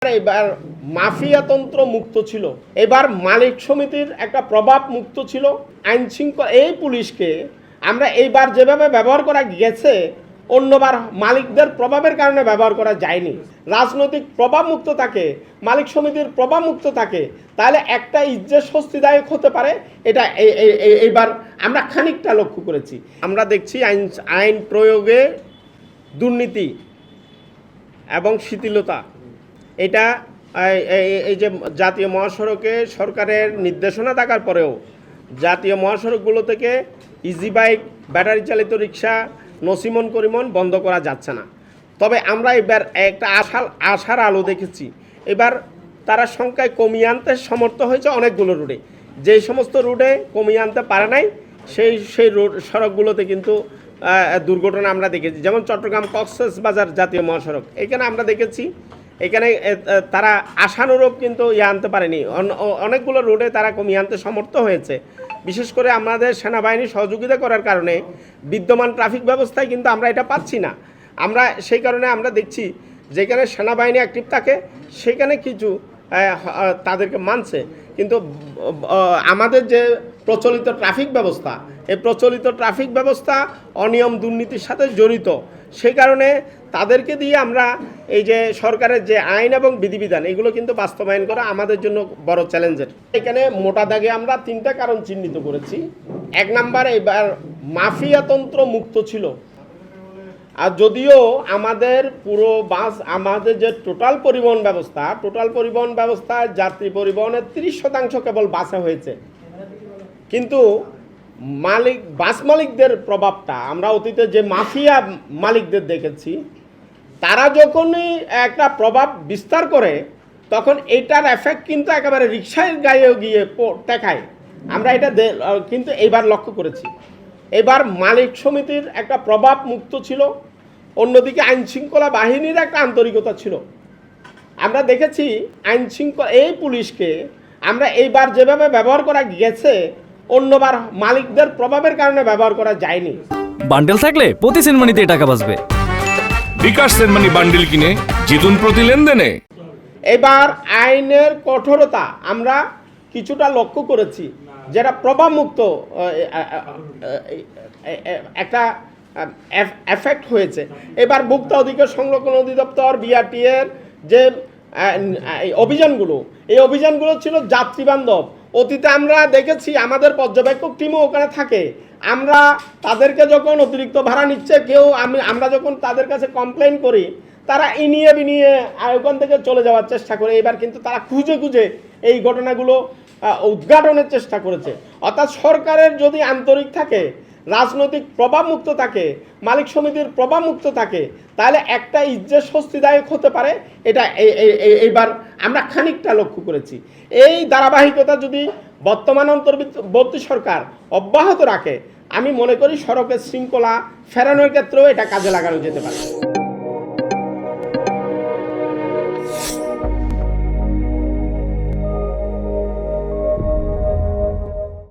এবার মাফিয়াতন্ত্র মুক্ত ছিল, এবার মালিক সমিতির একটা প্রভাব মুক্ত ছিল। আইন শৃঙ্খলা এই পুলিশকে আমরা এইবার যেভাবে ব্যবহার করা গেছে অন্যবার মালিকদের প্রভাবের কারণে ব্যবহার করা যায়নি। রাজনৈতিক প্রভাব মুক্ত থাকে, মালিক সমিতির প্রভাব মুক্ত থাকে, তাহলে একটা ইজ্জত স্বস্তিদায়ক হতে পারে। এটা এইবার আমরা খানিকটা লক্ষ্য করেছি। আমরা দেখছি আইন প্রয়োগে দুর্নীতি এবং শিথিলতা। এটা এই যে জাতীয় মহাসড়কে সরকারের নির্দেশনা থাকার পরেও জাতীয় মহাসড়কগুলো থেকে ইজি বাইক, ব্যাটারি চালিত রিক্সা, নসিমন করিমন বন্ধ করা যাচ্ছে না। তবে আমরা এবার একটা আশার আলো দেখেছি। এবার তারা সংখ্যায় কমিয়ে আনতে সমর্থ হয়েছে অনেকগুলো রুটে। যেই সমস্ত রুটে কমিয়ে আনতে পারে নাই সেই রোড সড়কগুলোতে কিন্তু দুর্ঘটনা আমরা দেখেছি। যেমন চট্টগ্রাম কক্সবাজার জাতীয় মহাসড়ক, এখানে আমরা দেখেছি এখানে তারা আশানুরূপ কিন্তু আনতে পারেনি। অনেকগুলো রোডে তারা কমিয়ে আনতে সমর্থ হয়েছে। বিশেষ করে আমাদের সেনাবাহিনী সহযোগিতা করার কারণে বিদ্যমান ট্রাফিক ব্যবস্থায় কিন্তু আমরা এটা পাচ্ছি না। আমরা সেই কারণে আমরা দেখছি যেখানে সেনাবাহিনী অ্যাক্টিভ থাকে সেখানে কিছু তাদেরকে মানছে, কিন্তু আমাদের যে প্রচলিত ট্রাফিক ব্যবস্থা, এই প্রচলিত ট্রাফিক ব্যবস্থা অনিয়ম দুর্নীতির সাথে জড়িত। সেই কারণে তাদেরকে দিয়ে আমরা এই যে সরকারের যে আইন এবং বিধিবিধান এগুলো কিন্তু বাস্তবায়ন করা আমাদের জন্য বড় চ্যালেঞ্জের। এখানে মোটা দাগে আমরা 3টা কারণ চিহ্নিত করেছি। 1 নাম্বার, এবার মাফিয়াতন্ত্র মুক্ত ছিল। আর যদিও আমাদের পুরো আমাদের যে টোটাল পরিবহন ব্যবস্থা যাত্রী পরিবহনের 30% কেবল বাসে হয়েছে, কিন্তু বাস মালিকদের প্রভাবটা আমরা অতীতে যে মাফিয়া মালিকদের দেখেছি, তারা যখনই একটা প্রভাব বিস্তার করে তখন এইটার এফেক্ট কিন্তু একেবারে রিক্সার গায়েও গিয়ে দেখায়। আমরা এটা কিন্তু এইবার লক্ষ্য করেছি। এবার মালিক সমিতির একটা প্রভাব মুক্ত ছিল, অন্যদিকে আইন শৃঙ্খলা বাহিনীর একটা আন্তরিকতা ছিল। আমরা দেখেছি আইন শৃঙ্খলা এই পুলিশকে আমরা এইবার যেভাবে ব্যবহার করা গেছে অন্যবার মালিকদের প্রভাবের কারণে ব্যবহার করা যায়নি। বান্ডেল থাকলে প্রতি সেনমানিতে টাকা বাঁচবে। বিকাশ সেনমানি বান্ডেল কিনে জিতুন প্রতি লেনদেনে। এবার আইনের কঠোরতা আমরা কিছুটা লক্ষ্য করেছি, যেটা প্রভাবমুক্ত একটা এফেক্ট হয়েছে। এবার ভোক্তা অধিকার সংরক্ষণ অধিদপ্তর BRT এর যে এই অভিযানগুলো ছিল যাত্রী বান্ধব। অতীতে আমরা দেখেছি আমাদের পর্যবেক্ষক টিমও ওখানে থাকে। আমরা তাদেরকে যখন অতিরিক্ত ভাড়া নিচ্ছে আমরা যখন তাদের কাছে কমপ্লেন করি, তারা ইনিয়ে বিনিয়ে ওখান থেকে চলে যাওয়ার চেষ্টা করে। এবার কিন্তু তারা খুঁজে এই ঘটনাগুলো উদ্ঘাটনের চেষ্টা করেছে। অর্থাৎ সরকারের যদি আন্তরিক থাকে, রাজনৈতিক প্রভাব মুক্ত থাকে, মালিক সমিতির প্রভাব মুক্ত থাকে, তাহলে একটা ইজ্জত স্বস্তিদায়ক হতে পারে। এটা এইবার আমরা খানিকটা লক্ষ্য করেছি। এই ধারাবাহিকতা যদি বর্তমান অন্তর্বর্তী সরকার অব্যাহত রাখে, আমি মনে করি সড়কের শৃঙ্খলা ফেরানোর ক্ষেত্রেও এটা কাজে লাগানো যেতে পারে।